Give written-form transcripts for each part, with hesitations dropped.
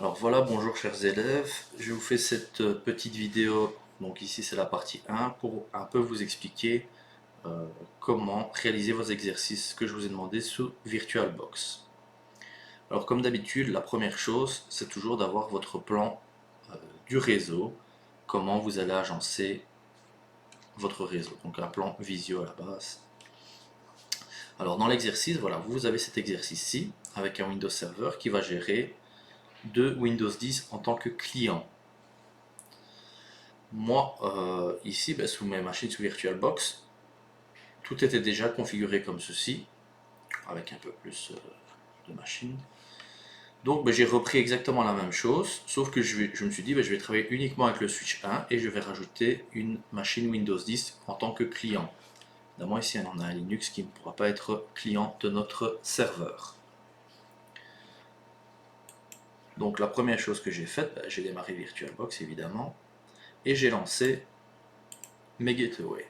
Alors voilà, bonjour chers élèves, je vous fais cette petite vidéo, donc ici c'est la partie 1, pour un peu vous expliquer comment réaliser vos exercices que je vous ai demandé sous VirtualBox. Alors comme d'habitude, la première chose, c'est toujours d'avoir votre plan du réseau, comment vous allez agencer votre réseau, donc un plan visio à la base. Alors dans l'exercice, voilà, vous avez cet exercice-ci, avec un Windows Server qui va gérer de Windows 10 en tant que client. Moi, ici, sous mes machines sous VirtualBox, tout était déjà configuré comme ceci, avec un peu plus de machines. Donc j'ai repris exactement la même chose, sauf que je me suis dit je vais travailler uniquement avec le switch 1 et je vais rajouter une machine Windows 10 en tant que client. Évidemment ici on a un Linux qui ne pourra pas être client de notre serveur. Donc la première chose que j'ai faite, j'ai démarré VirtualBox évidemment, et j'ai lancé mes gateways,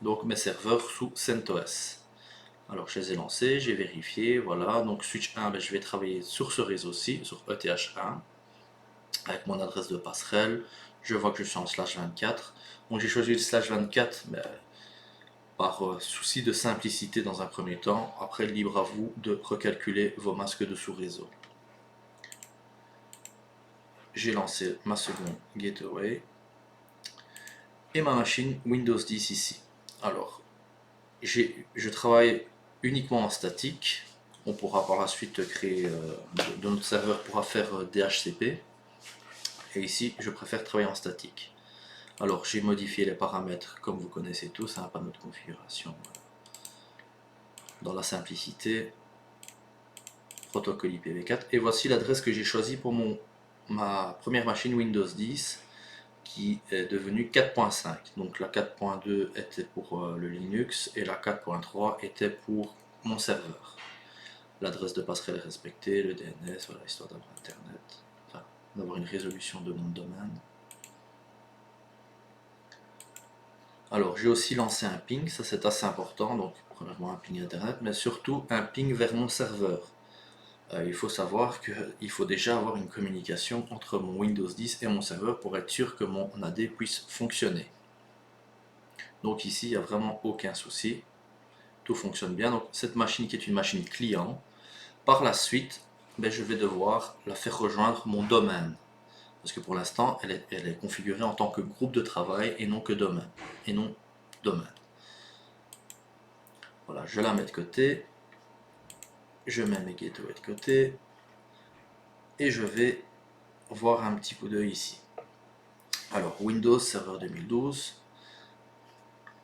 donc mes serveurs sous CentOS. Alors je les ai lancés, j'ai vérifié, voilà, donc switch 1, je vais travailler sur ce réseau-ci, sur ETH1, avec mon adresse de passerelle, je vois que je suis en /24, donc j'ai choisi le /24 par souci de simplicité dans un premier temps, après libre à vous de recalculer vos masques de sous-réseau. J'ai lancé ma seconde gateway, et ma machine Windows 10 ici. Alors, je travaille uniquement en statique. On pourra par la suite créer, de notre serveur pourra faire DHCP. Et ici, je préfère travailler en statique. Alors, j'ai modifié les paramètres, comme vous connaissez tous, un panneau de configuration. Dans la simplicité, protocole IPv4. Et voici l'adresse que j'ai choisie pour ma première machine Windows 10, qui est devenue 4.5. Donc la 4.2 était pour le Linux et la 4.3 était pour mon serveur. L'adresse de passerelle est respectée, le DNS, voilà, histoire d'avoir Internet, enfin, d'avoir une résolution de nom de domaine. Alors j'ai aussi lancé un ping, ça c'est assez important, donc premièrement un ping Internet, mais surtout un ping vers mon serveur. Il faut savoir qu'il faut déjà avoir une communication entre mon Windows 10 et mon serveur pour être sûr que mon AD puisse fonctionner. Donc ici, il n'y a vraiment aucun souci. Tout fonctionne bien. Donc cette machine qui est une machine client, par la suite, je vais devoir la faire rejoindre mon domaine. Parce que pour l'instant, elle est configurée en tant que groupe de travail et non que domaine. Et non domaine. Voilà, je la mets de côté. Je mets mes gateways de côté. Et je vais voir un petit coup d'œil ici. Alors, Windows Server 2012.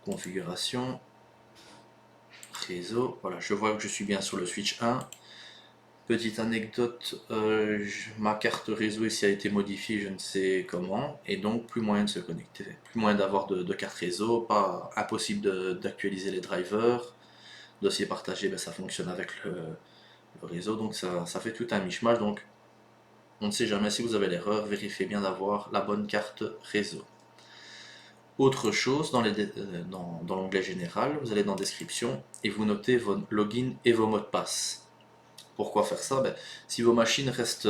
Configuration. Réseau. Voilà, je vois que je suis bien sur le switch 1. Petite anecdote, ma carte réseau ici a été modifiée, je ne sais comment, et donc plus moyen de se connecter, plus moyen d'avoir de carte réseau, pas impossible d'actualiser les drivers, dossier partagé, ça fonctionne avec le réseau, donc ça fait tout un mishmash, donc on ne sait jamais si vous avez l'erreur, vérifiez bien d'avoir la bonne carte réseau. Autre chose, dans l'onglet général, vous allez dans description et vous notez vos logins et vos mots de passe. Pourquoi faire ça? Si vos machines restent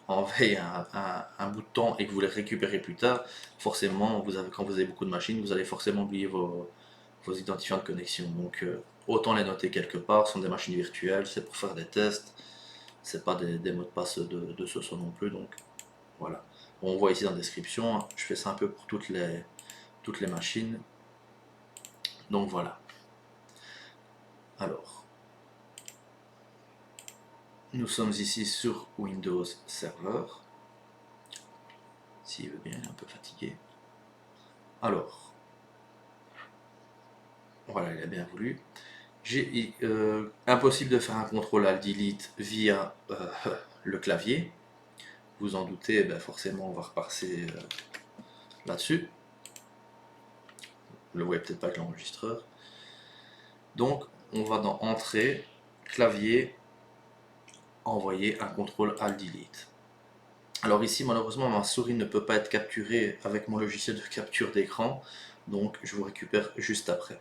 en veille un bout de temps et que vous les récupérez plus tard, forcément, quand vous avez beaucoup de machines, vous allez forcément oublier vos identifiants de connexion. Donc autant les noter quelque part, ce sont des machines virtuelles, c'est pour faire des tests, c'est pas des mots de passe de ce sort non plus. Donc voilà. Bon, on voit ici dans la description, je fais ça un peu pour toutes les machines. Donc voilà. Alors. Nous sommes ici sur Windows Server. S'il veut bien, il est un peu fatigué. Alors, voilà, il a bien voulu. Impossible de faire un contrôle Alt Delete via le clavier. Vous en doutez, forcément on va repasser là-dessus. Le voyez peut-être pas que l'enregistreur. Donc on va dans Entrée, clavier, envoyer un contrôle Alt Delete. Alors ici, malheureusement, ma souris ne peut pas être capturée avec mon logiciel de capture d'écran, donc je vous récupère juste après.